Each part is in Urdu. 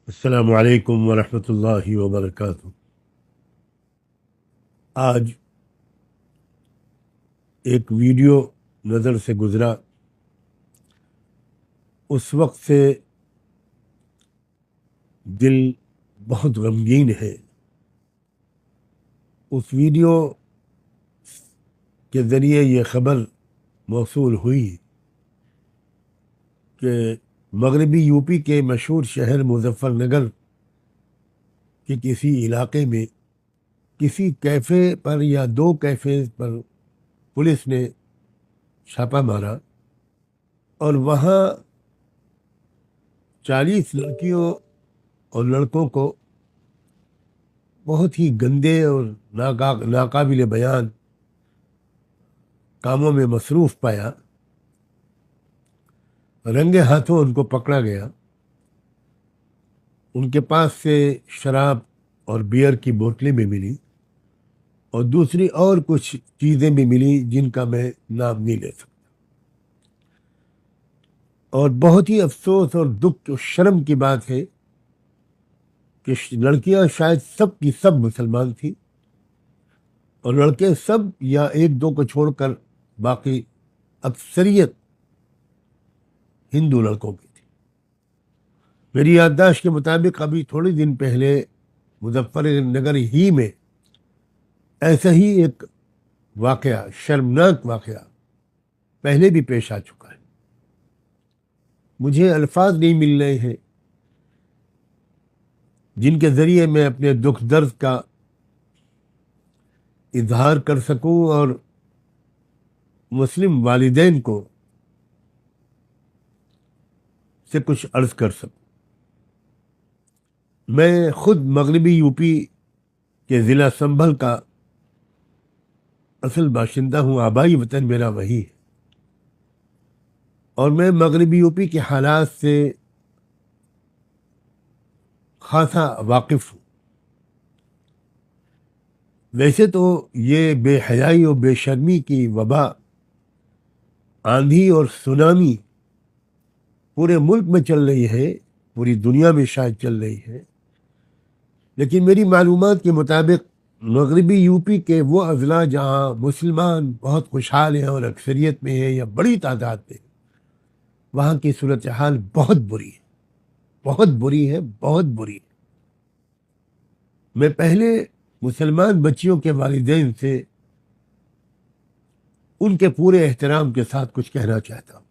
السلام علیکم ورحمۃ اللہ وبرکاتہ۔ آج ایک ویڈیو نظر سے گزرا، اس وقت سے دل بہت غمگین ہے۔ اس ویڈیو کے ذریعے یہ خبر موصول ہوئی کہ مغربی یو پی کے مشہور شہر مظفر نگر کے کسی علاقے میں کسی کیفے پر یا دو کیفے پر پولیس نے چھاپا مارا اور وہاں 40 لڑکیوں اور لڑکوں کو بہت ہی گندے اور ناقابل بیان کاموں میں مصروف پایا۔ رنگے ہاتھوں ان کو پکڑا گیا۔ ان کے پاس سے شراب اور بیئر کی بوتلیں بھی ملی اور دوسری اور کچھ چیزیں بھی ملی جن کا میں نام نہیں لے سکتا۔ اور بہت ہی افسوس اور دکھ اور شرم کی بات ہے کہ لڑکیاں شاید سب کی سب مسلمان تھیں اور لڑکے سب یا ایک دو کو چھوڑ کر باقی اکثریت ہندو لڑکوں کی تھی۔ میری یادداشت کے مطابق ابھی تھوڑے دن پہلے مظفر نگر ہی میں ایسا ہی ایک واقعہ، شرمناک واقعہ پہلے بھی پیش آ چکا ہے۔ مجھے الفاظ نہیں مل رہے ہیں جن کے ذریعے میں اپنے دکھ درد کا اظہار کر سکوں اور مسلم والدین کو سے کچھ عرض کر سکوں۔ میں خود مغربی یو پی کے ضلع سنبھل کا اصل باشندہ ہوں، آبائی وطن میرا وہی ہے، اور میں مغربی یو پی کے حالات سے خاصا واقف ہوں۔ ویسے تو یہ بے حیائی اور بے شرمی کی وبا، آندھی اور سونامی پورے ملک میں چل رہی ہے، پوری دنیا میں شاید چل رہی ہے، لیکن میری معلومات کے مطابق مغربی یو پی کے وہ اضلاع جہاں مسلمان بہت خوشحال ہیں اور اکثریت میں ہیں یا بڑی تعداد میں، وہاں کی صورتحال بہت بری ہے، بہت بری ہے، بہت بری ہے۔ میں پہلے مسلمان بچیوں کے والدین سے ان کے پورے احترام کے ساتھ کچھ کہنا چاہتا ہوں۔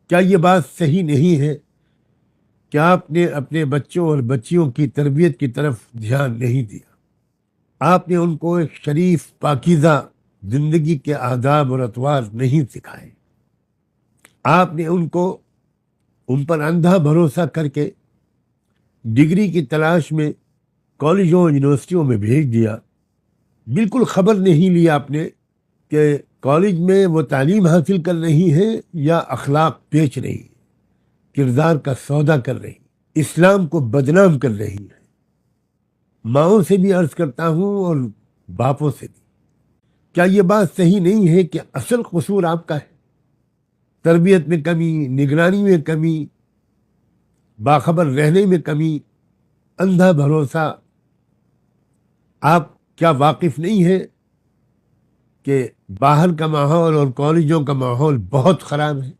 کیا یہ بات صحیح نہیں ہے کہ آپ نے اپنے بچوں اور بچیوں کی تربیت کی طرف دھیان نہیں دیا؟ آپ نے ان کو ایک شریف پاکیزہ زندگی کے آداب اور اطوار نہیں سکھائے۔ آپ نے ان پر اندھا بھروسہ کر کے ڈگری کی تلاش میں کالجوں اور یونیورسٹیوں میں بھیج دیا۔ بالکل خبر نہیں لی آپ نے کہ کالج میں وہ تعلیم حاصل کر رہی ہیں یا اخلاق بیچ رہی ہیں، کردار کا سودا کر رہی، اسلام کو بدنام کر رہی ہے۔ ماؤں سے بھی عرض کرتا ہوں اور باپوں سے بھی، کیا یہ بات صحیح نہیں ہے کہ اصل قصور آپ کا ہے؟ تربیت میں کمی، نگرانی میں کمی، باخبر رہنے میں کمی، اندھا بھروسہ۔ آپ کیا واقف نہیں ہے کہ باہر کا ماحول اور کالجوں کا ماحول بہت خراب ہے؟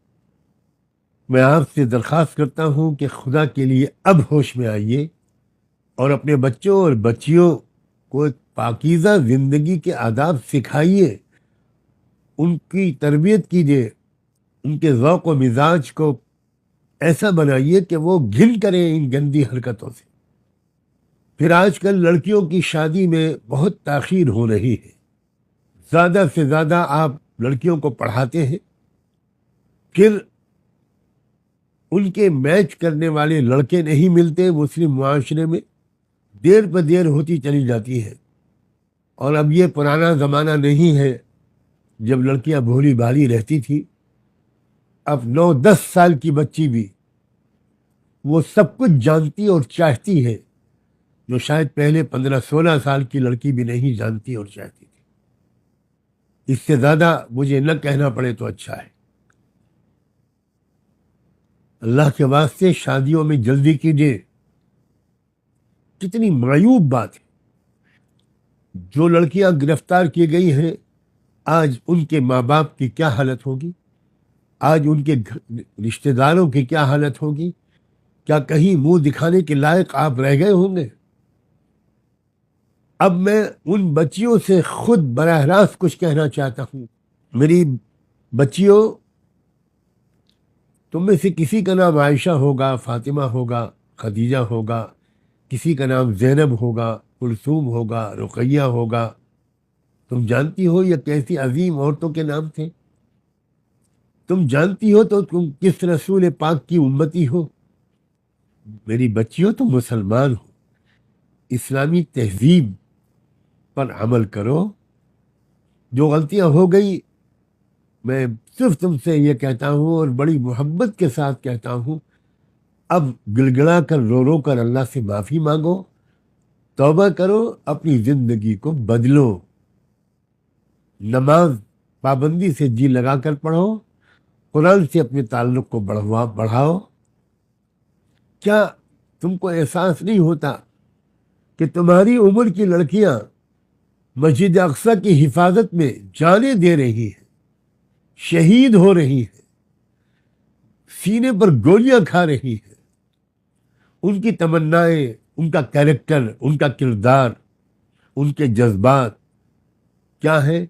میں آپ سے درخواست کرتا ہوں کہ خدا کے لیے اب ہوش میں آئیے اور اپنے بچوں اور بچیوں کو ایک پاکیزہ زندگی کے آداب سکھائیے، ان کی تربیت کیجیے، ان کے ذوق و مزاج کو ایسا بنائیے کہ وہ گھن کریں ان گندی حرکتوں سے۔ پھر آج کل لڑکیوں کی شادی میں بہت تاخیر ہو رہی ہے، زیادہ سے زیادہ آپ لڑکیوں کو پڑھاتے ہیں، پھر ان کے میچ کرنے والے لڑکے نہیں ملتے مسلم معاشرے میں، دیر پہ دیر ہوتی چلی جاتی ہے۔ اور اب یہ پرانا زمانہ نہیں ہے جب لڑکیاں بھولی بھالی رہتی تھی۔ اب 9-10 سال کی بچی بھی وہ سب کچھ جانتی اور چاہتی ہے جو شاید پہلے 15-16 سال کی لڑکی بھی نہیں جانتی اور چاہتی تھی۔ اس سے زیادہ مجھے نہ کہنا پڑے تو اچھا ہے۔ اللہ کے واسطے شادیوں میں جلدی کیجیے. کتنی معیوب بات ہے. جو لڑکیاں گرفتار کی گئی ہیں آج ان کے ماں باپ کی کیا حالت ہوگی, آج ان کے رشتہ داروں کی کیا حالت ہوگی. کیا کہیں منہ دکھانے کے لائق آپ رہ گئے ہوں گے؟ اب میں ان بچیوں سے خود براہ راست کچھ کہنا چاہتا ہوں. میری بچیوں، تم میں سے کسی کا نام عائشہ ہوگا، فاطمہ ہوگا، خدیجہ ہوگا، کسی کا نام زینب ہوگا، کلثوم ہوگا، رقیہ ہوگا. تم جانتی ہو یہ کیسی عظیم عورتوں کے نام تھے؟ تم جانتی ہو تو تم کس رسول پاک کی امتی ہو؟ میری بچیوں، تم مسلمان ہو، اسلامی تہذیب پر عمل کرو. جو غلطیاں ہو گئی میں صرف تم سے یہ کہتا ہوں اور بڑی محبت کے ساتھ کہتا ہوں، اب گڑگڑا کر رو رو کر اللہ سے معافی مانگو، توبہ کرو، اپنی زندگی کو بدلو. نماز پابندی سے جی لگا کر پڑھو، قرآن سے اپنے تعلق کو بڑھاؤ. کیا تم کو احساس نہیں ہوتا کہ تمہاری عمر کی لڑکیاں مسجد اقصی کی حفاظت میں جانیں دے رہی ہیں، شہید ہو رہی ہیں، سینے پر گولیاں کھا رہی ہیں؟ ان کی تمنائیں، ان کا کیریکٹر، ان کا کردار، ان کے جذبات کیا ہیں؟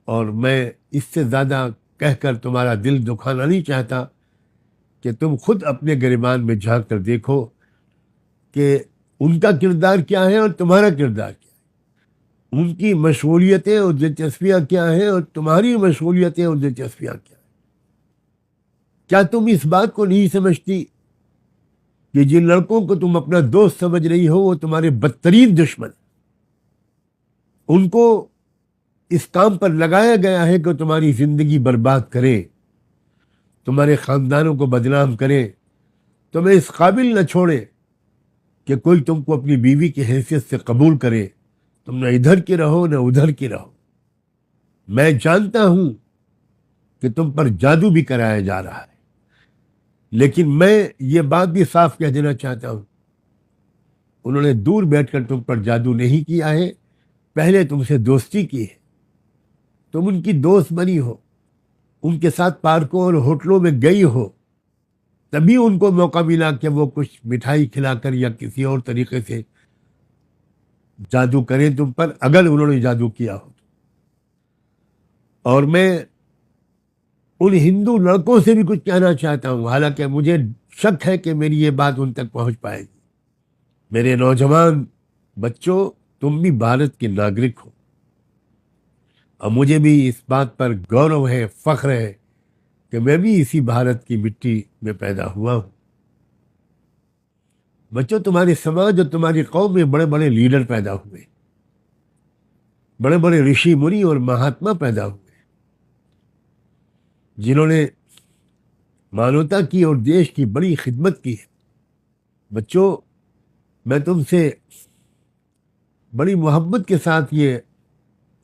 اور میں اس سے زیادہ کہہ کر تمہارا دل دکھانا نہیں چاہتا کہ تم خود اپنے گریبان میں جھانک کر دیکھو کہ ان کا کردار کیا ہے اور تمہارا کردار کیا ہے. ان کی مشغولیتیں اور دلچسپیاں کیا ہیں اور تمہاری مشغولیتیں اور دلچسپیاں کیا ہیں. کیا تم اس بات کو نہیں سمجھتی کہ جن لڑکوں کو تم اپنا دوست سمجھ رہی ہو وہ تمہارے بدترین دشمن ہیں؟ ان کو اس کام پر لگایا گیا ہے کہ تمہاری زندگی برباد کرے، تمہارے خاندانوں کو بدنام کرے، تمہیں اس قابل نہ چھوڑے کہ کوئی تم کو اپنی بیوی کی حیثیت سے قبول کرے. تم نہ ادھر کی رہو نہ ادھر کی رہو. میں جانتا ہوں کہ تم پر جادو بھی کرایا جا رہا ہے، لیکن میں یہ بات بھی صاف کہہ دینا چاہتا ہوں، انہوں نے دور بیٹھ کر تم پر جادو نہیں کیا ہے، پہلے تم سے دوستی کی ہے. تم ان کی دوست بنی ہو، ان کے ساتھ پارکوں اور ہوٹلوں میں گئی ہو، تبھی ان کو موقع ملا کہ وہ کچھ مٹھائی کھلا کر یا کسی اور طریقے سے جادو کریں تم پر، اگر انہوں نے جادو کیا ہو. اور میں ان ہندو لڑکوں سے بھی کچھ کہنا چاہتا ہوں، حالانکہ مجھے شک ہے کہ میری یہ بات ان تک پہنچ پائے گی. میرے نوجوان بچوں، تم بھی بھارت کے ناگرک ہو، اور مجھے بھی اس بات پر گورو ہے، فخر ہے کہ میں بھی اسی بھارت کی مٹی میں پیدا ہوا ہوں. بچوں، تمہارے سماج اور تمہاری قوم میں بڑے بڑے لیڈر پیدا ہوئے، بڑے بڑے رشی منی اور مہاتما پیدا ہوئے، جنہوں نے مانوتا کی اور دیش کی بڑی خدمت کی ہے. بچوں، میں تم سے بڑی محبت کے ساتھ یہ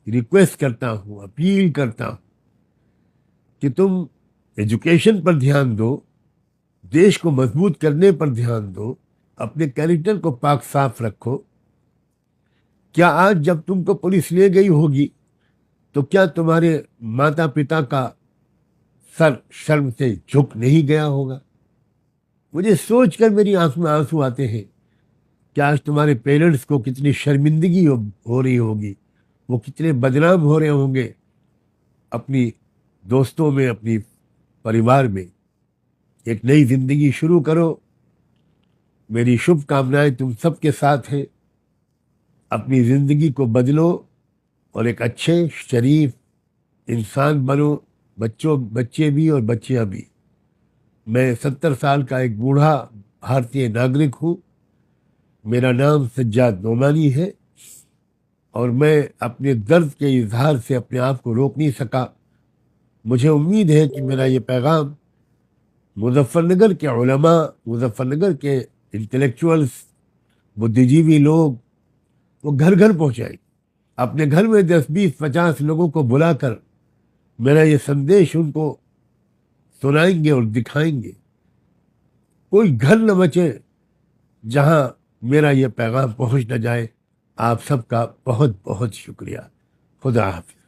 ریکویسٹ کرتا ہوں، اپیل کرتا ہوں کہ تم ایجوکیشن پر دھیان دو، دیش کو مضبوط کرنے پر دھیان دو، اپنے کیریکٹر کو پاک صاف رکھو. کیا آج جب تم کو پولیس لے گئی ہوگی تو کیا تمہارے ماتا پتا کا سر شرم سے جھک نہیں گیا ہوگا؟ مجھے سوچ کر میری آنکھ میں آنسو آتے ہیں کہ آج تمہارے پیرنٹس کو کتنی شرمندگی ہو رہی ہوگی، وہ کتنے بدنام ہو رہے ہوں گے اپنی دوستوں میں، اپنی پریوار میں. ایک نئی زندگی شروع کرو. میری شبھ کامنائیں تم سب کے ساتھ ہیں. اپنی زندگی کو بدلو اور ایک اچھے شریف انسان بنو، بچے بھی اور بچیاں بھی. میں 70 سال کا ایک بوڑھا بھارتی ناگرک ہوں. میرا نام سجاد نعمانی ہے اور میں اپنے درد کے اظہار سے اپنے آپ کو روک نہیں سکا. مجھے امید ہے کہ میرا یہ پیغام مظفر نگر کے علماء، مظفر نگر کے انٹلیکچوئلس، بدھ جیوی لوگ، وہ گھر گھر پہنچائیں. اپنے گھر میں 10 20 50 لوگوں کو بلا کر میرا یہ سندیش ان کو سنائیں گے اور دکھائیں گے کوئی گھر نہ بچے جہاں میرا یہ پیغام پہنچ نہ جائے. آپ سب کا بہت بہت شکریہ. خدا حافظ.